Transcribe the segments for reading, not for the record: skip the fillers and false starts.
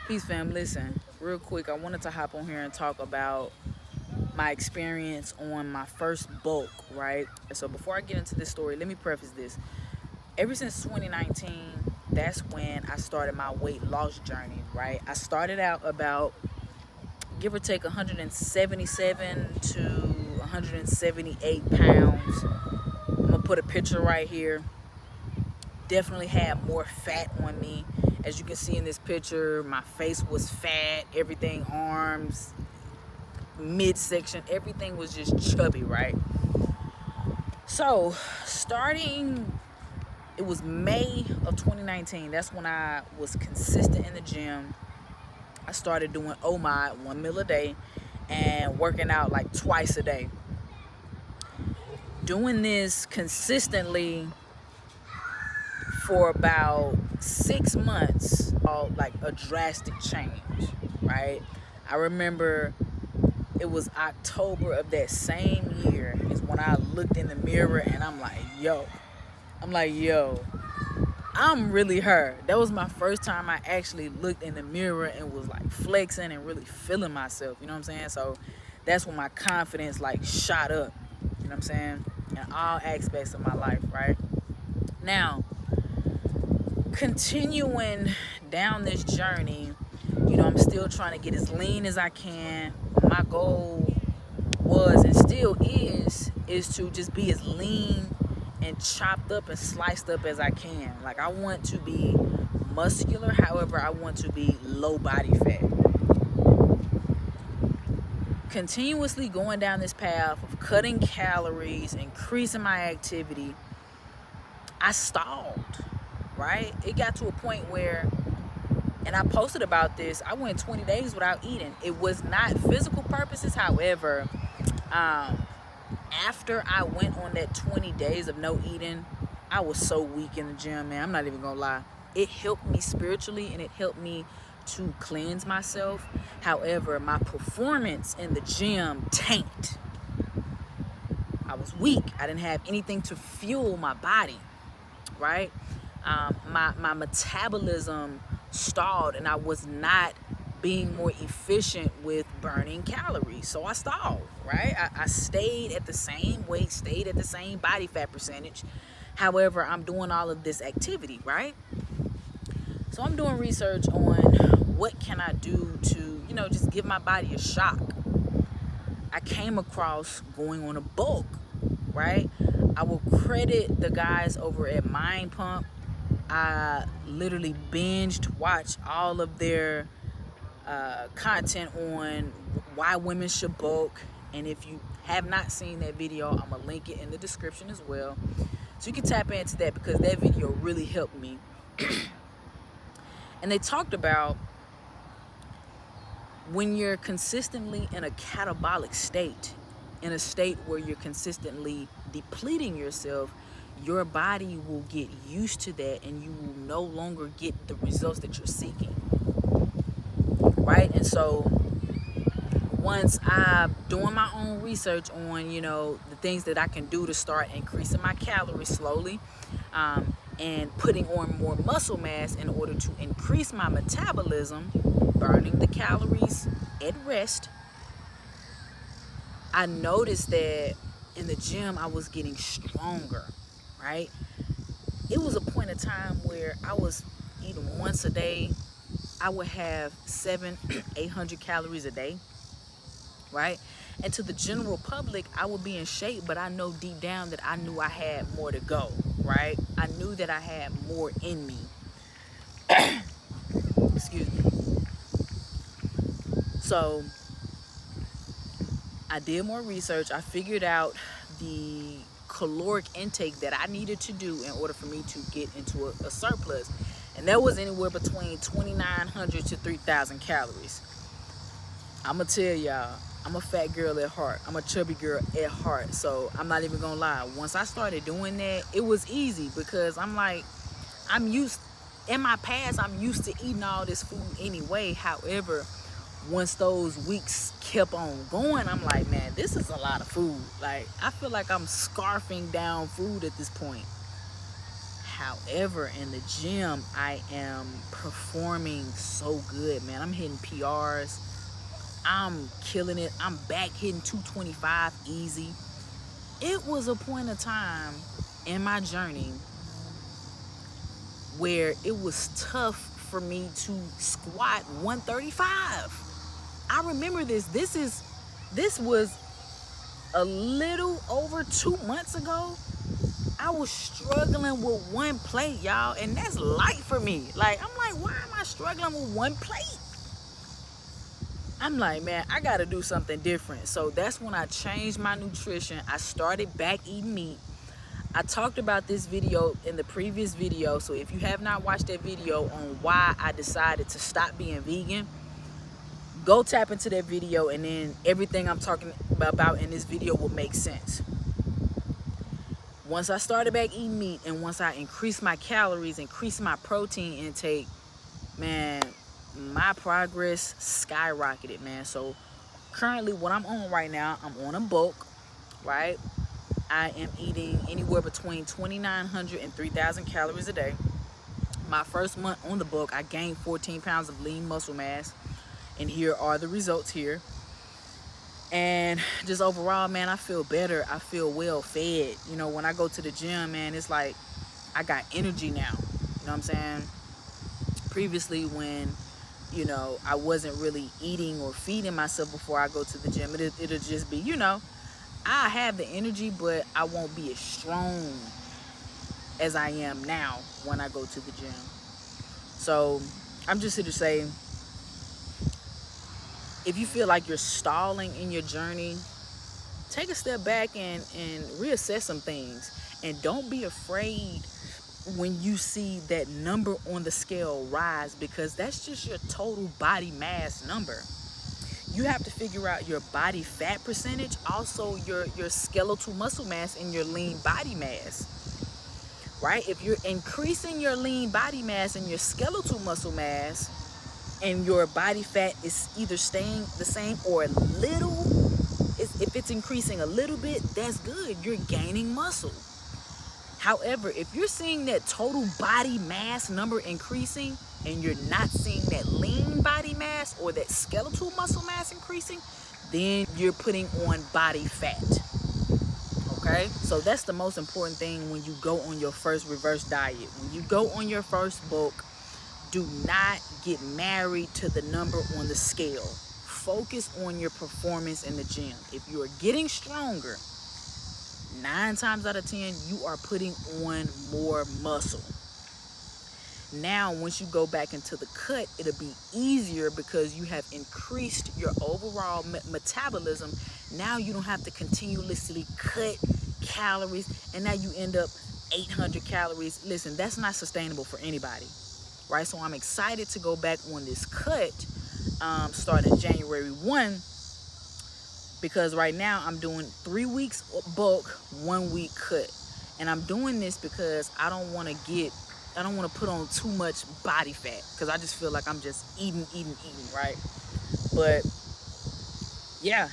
Peace, fam. Listen, real quick, I wanted to hop on here and talk about my experience on my first bulk, right? So before I get into this story, let me preface this. Ever since 2019, that's when I started my weight loss journey, right? I started out about, give or take, 177 to 178 pounds. I'm gonna put a picture right here. Definitely had more fat on me. As you can see in this picture, my face was fat, everything, arms, midsection, everything was just chubby, right? So starting, it was May of 2019. That's when I was consistent in the gym. I started doing OMOD, 1 meal a day, and working out like twice a day. Doing this consistently for about 6 months, like a drastic change, right? I remember it was October of that same year is when I looked in the mirror and I'm like, yo, I'm really her. That was my first time I actually looked in the mirror and was like flexing and really feeling myself, you know what I'm saying? So that's when my confidence like shot up, you know what I'm saying? In all aspects of my life, right? Now, continuing down this journey, I'm still trying to get as lean as I can. My goal was and still is to just be as lean and chopped up and sliced up as I can. Like, I want to be muscular, however, I want to be low body fat. Continuously going down this path of cutting calories, increasing my activity, I stalled, right? It got to a point where, and I posted about this, I went 20 days without eating. It was not physical purposes, however, after I went on that 20 days of no eating, I was so weak in the gym, man. I'm not even gonna lie. It helped me spiritually and it helped me to cleanse myself. However, my performance in the gym tanked. I was weak. I didn't have anything to fuel my body, right? My metabolism stalled and I was not being more efficient with burning calories. So I stalled, right? I stayed at the same weight, stayed at the same body fat percentage. However, I'm doing all of this activity, right? So I'm doing research on what can I do to, just give my body a shock. I came across going on a bulk, right? I will credit the guys over at Mind Pump. I literally watched all of their content on why women should bulk. And if you have not seen that video, I'm gonna link it in the description as well, so you can tap into that because that video really helped me. And they talked about when you're consistently in a catabolic state, in a state where you're consistently depleting yourself, your body will get used to that and you will no longer get the results that you're seeking, right? And so once I'm doing my own research on, the things that I can do to start increasing my calories slowly, and putting on more muscle mass in order to increase my metabolism, burning the calories at rest, I noticed that in the gym I was getting stronger, right? It was a point in time where I was eating once a day. I would have 700-800 calories a day, right? And to the general public, I would be in shape, but I know deep down that I knew I had more to go, right? I knew that I had more in me. Excuse me. So I did more research. I figured out the caloric intake that I needed to do in order for me to get into a surplus. And that was anywhere between 2,900 to 3,000 calories. I'm going to tell y'all, I'm a fat girl at heart. I'm a chubby girl at heart. So I'm not even going to lie. Once I started doing that, it was easy because I'm used to eating all this food anyway. However, once those weeks kept on going, I'm like, man, this is a lot of food. Like, I feel like I'm scarfing down food at this point. However, in the gym, I am performing so good, man. I'm hitting PRs. I'm killing it. I'm back hitting 225 easy. It was a point of time in my journey where it was tough for me to squat 135. I remember this. This was a little over 2 months ago. I was struggling with one plate, y'all, and that's light for me. Like, I'm like, why am I struggling with one plate? I'm like, man, I gotta do something different. So that's when I changed my nutrition. I started back eating meat. I talked about this video in the previous video, so if you have not watched that video on why I decided to stop being vegan, go tap into that video, and then everything I'm talking about in this video will make sense. Once I started back eating meat, and once I increased my calories, increased my protein intake, man, my progress skyrocketed, man. So currently what I'm on right now, I'm on a bulk, right? I am eating anywhere between 2,900 and 3,000 calories a day. My first month on the bulk, I gained 14 pounds of lean muscle mass, and here are the results here. And just overall, man, I feel better. I feel well fed. You know, when I go to the gym, man, it's like I got energy now. You know what I'm saying? Previously, when, you know, I wasn't really eating or feeding myself before I go to the gym, it'll just be, you know, I have the energy, but I won't be as strong as I am now when I go to the gym. So I'm just here to say, if you feel like you're stalling in your journey, take a step back and reassess some things. And don't be afraid when you see that number on the scale rise, because that's just your total body mass number. You have to figure out your body fat percentage, also your skeletal muscle mass, and your lean body mass. Right? If you're increasing your lean body mass and your skeletal muscle mass, and your body fat is either staying the same or a little, if it's increasing a little bit, that's good. You're gaining muscle. However, if you're seeing that total body mass number increasing and you're not seeing that lean body mass or that skeletal muscle mass increasing, then you're putting on body fat. Okay? So that's the most important thing when you go on your first reverse diet. When you go on your first bulk, do not get married to the number on the scale. Focus on your performance in the gym. If you are getting stronger, 9 times out of 10, you are putting on more muscle. Now, once you go back into the cut, it'll be easier because you have increased your overall metabolism. Now you don't have to continuously cut calories, and now you end up 800 calories. Listen, that's not sustainable for anybody. Right, so I'm excited to go back on this cut starting January 1, because right now I'm doing 3 weeks bulk, 1 week cut, and I'm doing this because I don't want to put on too much body fat, because I just feel like I'm just eating, right? But yeah,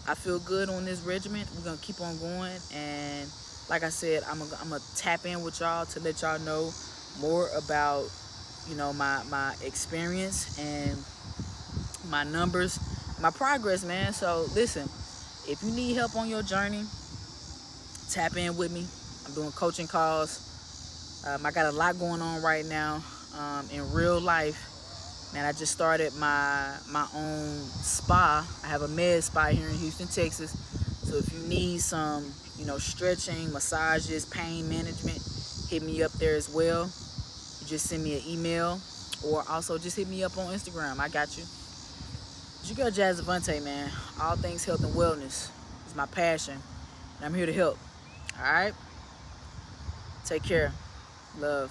I feel good on this regimen. We're gonna keep on going, and like I said, I'm gonna tap in with y'all to let y'all know more about, you know, my experience and my numbers, my progress, man. So listen, if you need help on your journey, tap in with me. I'm doing coaching calls. I got a lot going on right now in real life. Man, I just started my own spa. I have a med spa here in Houston, Texas. So if you need some, you know, stretching, massages, pain management, hit me up there as well. Just send me an email, or also just hit me up on Instagram. I got you. It's your girl Jazz Avantí, man. All things health and wellness is my passion, and I'm here to help. All right? Take care. Love.